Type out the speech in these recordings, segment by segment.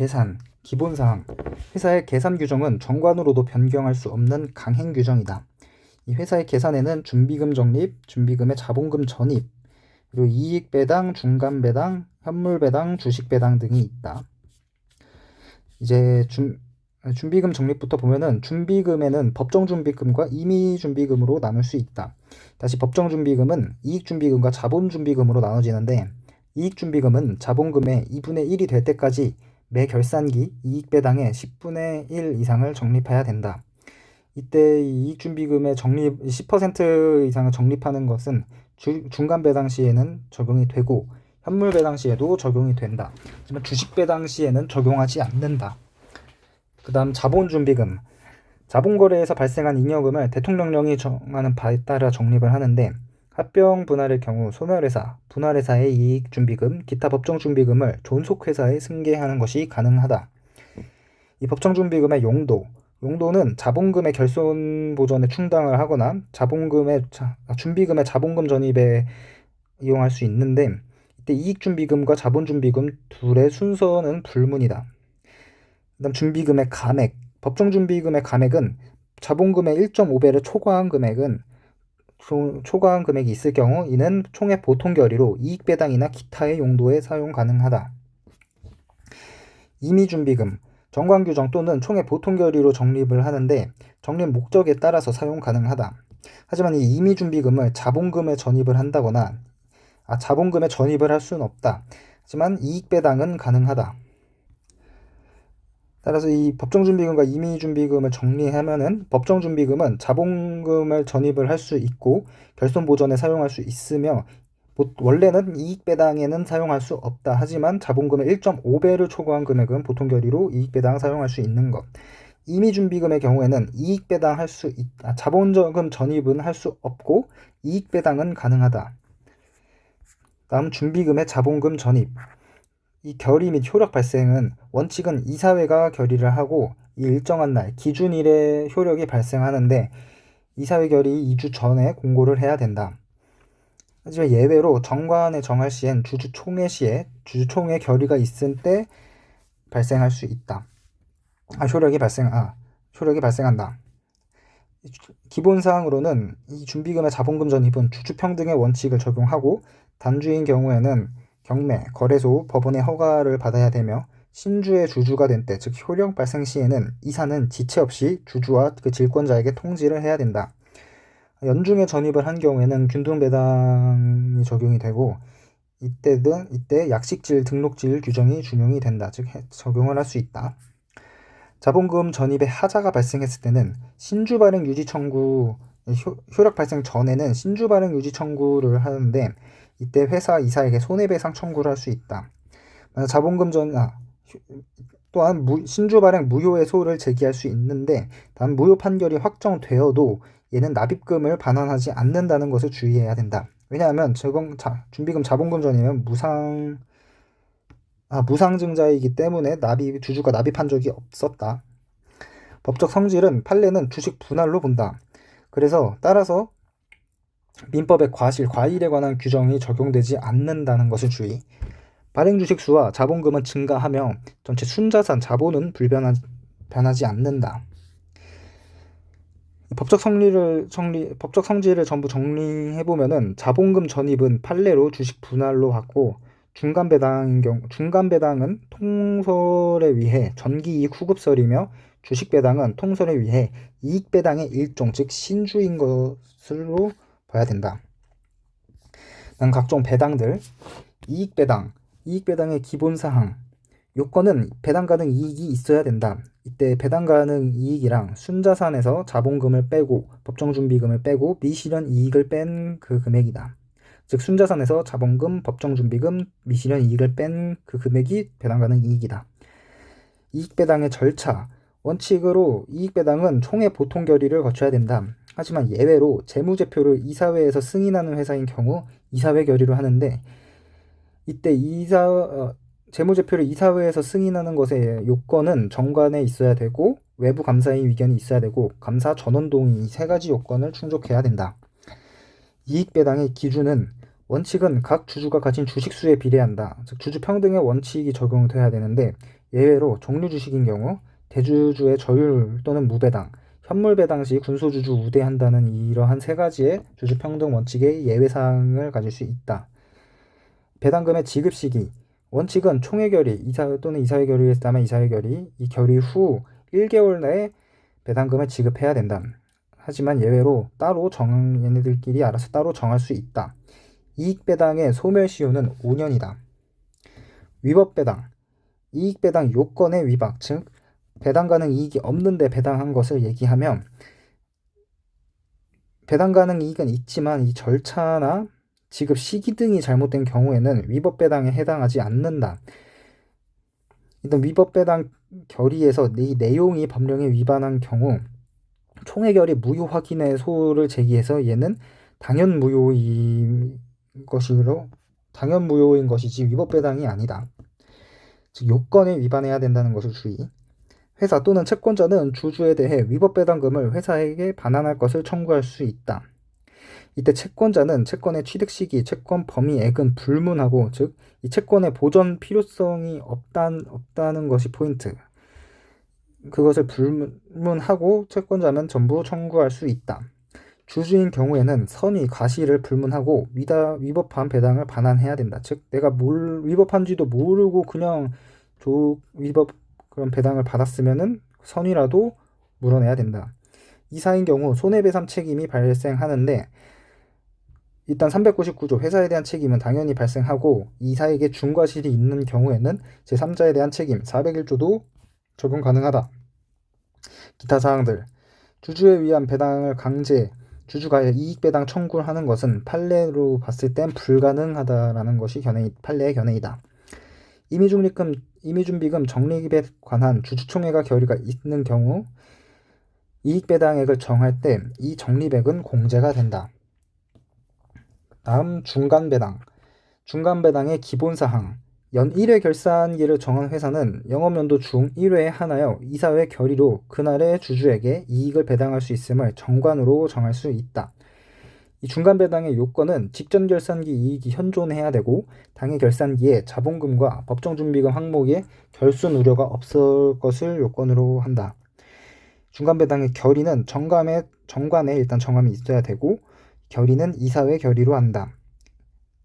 계산, 기본사항. 회사의 계산 규정은 정관으로도 변경할 수 없는 강행 규정이다. 이 회사의 계산에는 준비금 적립, 준비금의 자본금 전입, 그리고 이익 배당, 중간 배당, 현물 배당, 주식 배당 등이 있다. 이제 준비금 적립부터 보면은 준비금에는 법정 준비금과 임의 준비금으로 나눌 수 있다. 다시 법정 준비금은 이익 준비금과 자본 준비금으로 나눠지는데, 이익 준비금은 자본금의 2분의 1이 될 때까지 매 결산기 이익 배당의 10분의 1 이상을 적립해야 된다. 이때 이익 준비금의 적립 10% 이상을 적립하는 것은 중간 배당 시에는 적용이 되고 현물 배당 시에도 적용이 된다. 하지만 주식 배당 시에는 적용하지 않는다. 그 다음 자본준비금. 자본거래에서 발생한 잉여금을 대통령령이 정하는 바에 따라 적립을 하는데, 합병 분할의 경우 소멸회사, 분할회사의 이익준비금, 기타 법정준비금을 존속회사에 승계하는 것이 가능하다. 이 법정준비금의 용도는 자본금의 결손 보전에 충당을 하거나 준비금의 자본금 전입에 이용할 수 있는데, 이때 이익준비금과 자본준비금 둘의 순서는 불문이다. 그다음 준비금의 감액. 법정준비금의 감액은 자본금의 1.5배를 초과한 금액이 있을 경우 이는 총액 보통 결의로 이익 배당이나 기타의 용도에 사용 가능하다. 임의준비금. 정관 규정 또는 총액 보통 결의로 적립을 하는데 적립 목적에 따라서 사용 가능하다. 하지만 이 임의준비금을 자본금에 전입을 할 수는 없다. 하지만 이익 배당은 가능하다. 따라서 이 법정준비금과 임의준비금을 정리하면은, 법정준비금은 자본금을 전입을 할 수 있고 결손 보전에 사용할 수 있으며 원래는 이익 배당에는 사용할 수 없다. 하지만 자본금의 1.5배를 초과한 금액은 보통 결의로 이익 배당 사용할 수 있는 것. 임의준비금의 경우에는 이익 배당 자본금 전입은 할 수 없고 이익 배당은 가능하다. 다음 준비금의 자본금 전입. 이 결의 및 효력 발생은 원칙은 이사회가 결의를 하고 이 일정한 날 기준일에 효력이 발생하는데 이사회 결의 2주 전에 공고를 해야 된다. 하지만 예외로 정관에 정할 시엔 주주총회 결의가 있을 때 발생할 수 있다. 효력이 발생한다. 기본사항으로는 이 준비금의 자본금 전입은 주주평등의 원칙을 적용하고 단주인 경우에는 경매, 거래소, 법원의 허가를 받아야 되며 신주의 주주가 된 때, 즉 효력 발생 시에는 이사는 지체 없이 주주와 그 질권자에게 통지를 해야 된다. 연중에 전입을 한 경우에는 균등배당이 적용이 되고 이때 약식질, 등록질 규정이 준용이 된다. 즉 적용을 할 수 있다. 자본금 전입에 하자가 발생했을 때는 신주 발행 유지 청구, 효력 발생 전에는 신주 발행 유지 청구를 하는데 이때 회사 이사에게 손해배상 청구를 할 수 있다. 또한 신주 발행 무효의 소를 제기할 수 있는데, 단 무효 판결이 확정되어도 얘는 납입금을 반환하지 않는다는 것을 주의해야 된다. 왜냐하면 준비금 자본금 전이면 무상증자이기 때문에 주주가 납입한 적이 없었다. 법적 성질은 판례는 주식 분할로 본다. 따라서 민법의 과일에 관한 규정이 적용되지 않는다는 것을 주의. 발행 주식 수와 자본금은 증가하며 전체 순자산 자본은 변하지 않는다. 법적 성질을 전부 정리해보면은 자본금 전입은 판례로 주식 분할로 하고 중간 배당은 통솔에 의해 전기이익 후급설이며 주식 배당은 통솔에 의해 이익 배당의 일종, 즉 신주인 것으로 봐야 된다. 각종 배당들. 이익 배당의 기본 사항. 요건은 배당 가능 이익이 있어야 된다. 이때 배당 가능 이익이랑 순자산에서 자본금을 빼고 법정준비금을 빼고 미실현 이익을 뺀 그 금액이다. 즉 순자산에서 자본금, 법정준비금, 미실현 이익을 뺀 그 금액이 배당 가능 이익이다. 이익 배당의 절차. 원칙으로 이익 배당은 총회 보통 결의를 거쳐야 된다. 하지만 예외로 재무제표를 이사회에서 승인하는 회사인 경우 이사회 결의로 하는데, 이때 재무제표를 이사회에서 승인하는 것의 요건은 정관에 있어야 되고 외부 감사인 의견이 있어야 되고 감사 전원 동의, 이 세 가지 요건을 충족해야 된다. 이익 배당의 기준은 원칙은 각 주주가 가진 주식수에 비례한다. 즉 주주 평등의 원칙이 적용돼야 되는데 예외로 종류주식인 경우 대주주의 저율 또는 무배당, 현물배당 시 군소주주 우대한다는 이러한 세 가지의 주주평등 원칙의 예외사항을 가질 수 있다. 배당금의 지급 시기. 원칙은 총회 결의 이사 또는 이사회 결의에 따르면 이사회 결의, 이 결의 후 1개월 내에 배당금을 지급해야 된다. 하지만 예외로 얘네들끼리 알아서 따로 정할 수 있다. 이익배당의 소멸시효는 5년이다. 위법배당. 이익배당 요건의 위박, 즉 배당 가능 이익이 없는데 배당한 것을 얘기하면 배당 가능 이익은 있지만 이 절차나 지급 시기 등이 잘못된 경우에는 위법배당에 해당하지 않는다. 일단 위법배당 결의에서 이 내용이 법령에 위반한 경우 총회 결의 무효 확인의 소를 제기해서 얘는 당연 무효인 것이지 위법배당이 아니다. 즉 요건에 위반해야 된다는 것을 주의. 회사 또는 채권자는 주주에 대해 위법배당금을 회사에게 반환할 것을 청구할 수 있다. 이때 채권자는 채권의 취득 시기, 채권 범위액은 불문하고, 즉 이 채권의 보전 필요성이 없다는 것이 포인트. 그것을 불문하고 채권자는 전부 청구할 수 있다. 주주인 경우에는 선의, 과실을 불문하고 위법한 배당을 반환해야 된다. 즉 내가 뭘 위법한지도 모르고 그냥 그런 배당을 받았으면은 선의라도 물어내야 된다. 이사인 경우 손해배상 책임이 발생하는데 일단 399조 회사에 대한 책임은 당연히 발생하고 이사에게 중과실이 있는 경우에는 제3자에 대한 책임 401조도 적용 가능하다. 기타 사항들. 주주에 의한 배당을 강제 주주가 이익배당 청구를 하는 것은 판례로 봤을 땐 불가능하다라는 것이 판례의 견해이다. 임의준비금 적립에 관한 주주총회가 결의가 있는 경우 이익배당액을 정할 때 이 적립액은 공제가 된다. 다음 중간배당. 중간배당의 기본사항. 연 1회 결산기를 정한 회사는 영업연도 중 1회에 하나여 이사회 결의로 그날의 주주에게 이익을 배당할 수 있음을 정관으로 정할 수 있다. 이 중간배당의 요건은 직전 결산기 이익이 현존해야 되고 당해 결산기에 자본금과 법정준비금 항목에 결손 우려가 없을 것을 요건으로 한다. 중간배당의 결의는 정관에 일단 정함이 있어야 되고 결의는 이사회 결의로 한다.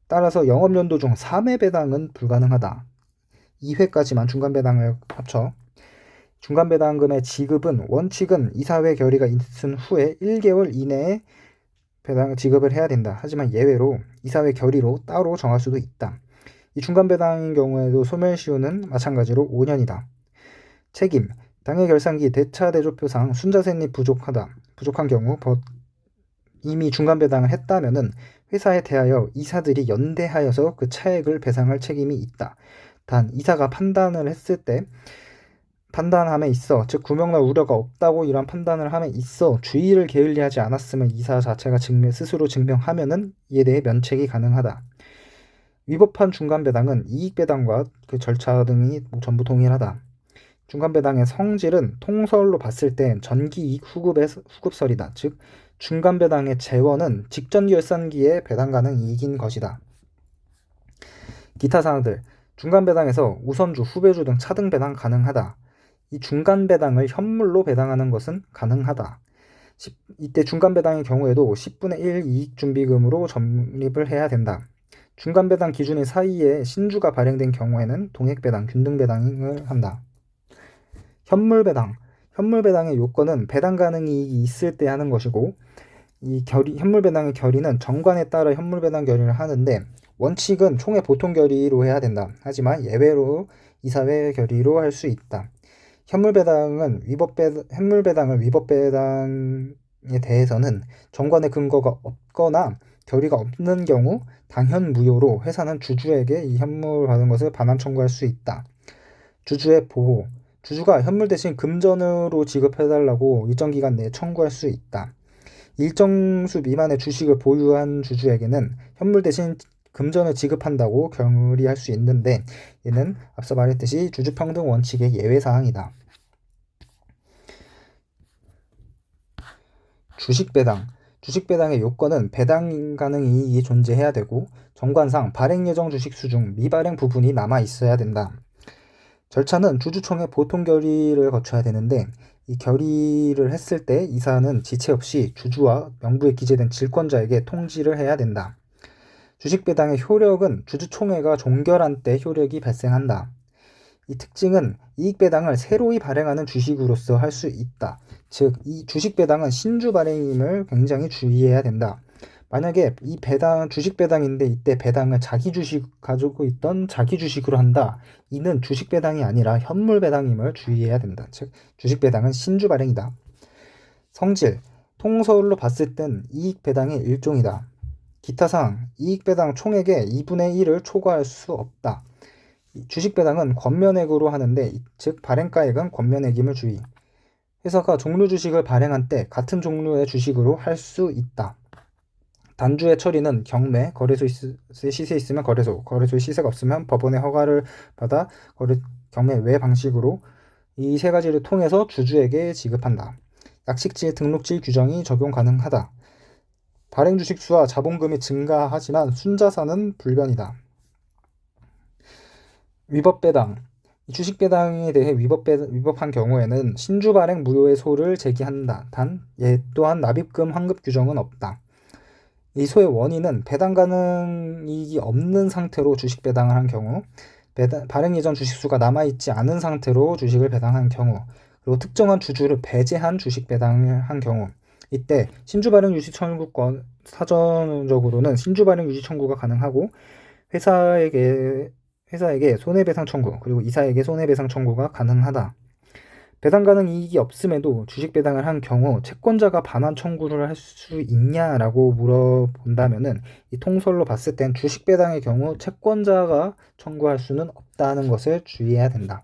따라서 영업연도 중 3회 배당은 불가능하다. 2회까지만 중간배당을 합쳐. 중간배당금의 지급은 원칙은 이사회 결의가 있은 후에 1개월 이내에 배당 지급을 해야 된다. 하지만 예외로 이사회 결의로 따로 정할 수도 있다. 이 중간배당인 경우에도 소멸시효는 마찬가지로 5년이다. 책임. 당해 결산기 대차대조표상 순자세입 부족한 경우 이미 중간배당을 했다면은 회사에 대하여 이사들이 연대하여서 그 차액을 배상할 책임이 있다. 단 이사가 판단을 했을 때 판단함에 있어, 즉 구명날 우려가 없다고 이런 판단을 함에 있어 주의를 게을리하지 않았으면 이사 자체가 스스로 증명하면은 이에 대해 면책이 가능하다. 위법한 중간배당은 이익배당과 그 절차 등이 전부 동일하다. 중간배당의 성질은 통설로 봤을 때 전기이익 후급설이다. 즉 중간배당의 재원은 직전 결산기에 배당 가능 이익인 것이다. 기타 사항들. 중간배당에서 우선주, 후배주 등 차등 배당 가능하다. 이 중간배당을 현물로 배당하는 것은 가능하다. 이때 중간배당의 경우에도 10분의 1 이익준비금으로 적립을 해야 된다. 중간배당 기준일 사이에 신주가 발행된 경우에는 동액배당, 균등배당을 한다. 현물배당의 요건은 배당 가능 이익이 있을 때 하는 것이고 현물배당의 결의는 정관에 따라 현물배당 결의를 하는데 원칙은 총회 보통 결의로 해야 된다. 하지만 예외로 이사회 결의로 할 수 있다. 현물배당을 위법배당에 대해서는 정관의 근거가 없거나 결의가 없는 경우 당연 무효로 회사는 주주에게 이 현물 받은 것을 반환 청구할 수 있다. 주주의 보호. 주주가 현물 대신 금전으로 지급해달라고 일정 기간 내에 청구할 수 있다. 일정 수 미만의 주식을 보유한 주주에게는 현물 대신 금전을 지급한다고 결의할 수 있는데 이는 앞서 말했듯이 주주평등 원칙의 예외사항이다. 주식배당의 요건은 배당 가능 이익이 존재해야 되고 정관상 발행 예정 주식 수 중 미발행 부분이 남아 있어야 된다. 절차는 주주총회 보통 결의를 거쳐야 되는데 이 결의를 했을 때 이사는 지체 없이 주주와 명부에 기재된 질권자에게 통지를 해야 된다. 주식 배당의 효력은 주주총회가 종결한 때 효력이 발생한다. 이 특징은 이익 배당을 새로이 발행하는 주식으로서 할 수 있다. 즉, 이 주식 배당은 신주 발행임을 굉장히 주의해야 된다. 만약에 이 배당, 주식 배당인데 이때 배당을 자기 주식 가지고 있던 자기 주식으로 한다. 이는 주식 배당이 아니라 현물 배당임을 주의해야 된다. 즉, 주식 배당은 신주 발행이다. 성질, 통서울로 봤을 땐 이익 배당의 일종이다. 기타상, 이익 배당 총액의 2분의 1을 초과할 수 없다. 주식 배당은 권면액으로 하는데 즉 발행가액은 권면액임을 주의. 회사가 종류 주식을 발행한 때 같은 종류의 주식으로 할 수 있다. 단주의 처리는 경매, 거래소에 시세 있으면 거래소, 거래소에 시세가 없으면 법원의 허가를 받아 경매 외 방식으로 이 세 가지를 통해서 주주에게 지급한다. 약식질, 등록질 규정이 적용 가능하다. 발행 주식 수와 자본금이 증가하지만 순자산은 불변이다. 위법 배당. 주식 배당에 대해 위법한 경우에는 신주 발행 무효의 소를 제기한다. 단, 또한 납입금 환급 규정은 없다. 이 소의 원인은 배당 가능 이익이 없는 상태로 주식 배당을 한 경우, 발행 이전 주식수가 남아있지 않은 상태로 주식을 배당한 경우, 그리고 특정한 주주를 배제한 주식 배당을 한 경우, 이때 신주 발행 유지 청구권, 사전적으로는 신주 발행 유지 청구가 가능하고 회사에게 손해배상 청구, 그리고 이사에게 손해배상 청구가 가능하다. 배당 가능 이익이 없음에도 주식 배당을 한 경우 채권자가 반환 청구를 할 수 있냐라고 물어본다면은 이 통설로 봤을 땐 주식 배당의 경우 채권자가 청구할 수는 없다는 것을 주의해야 된다.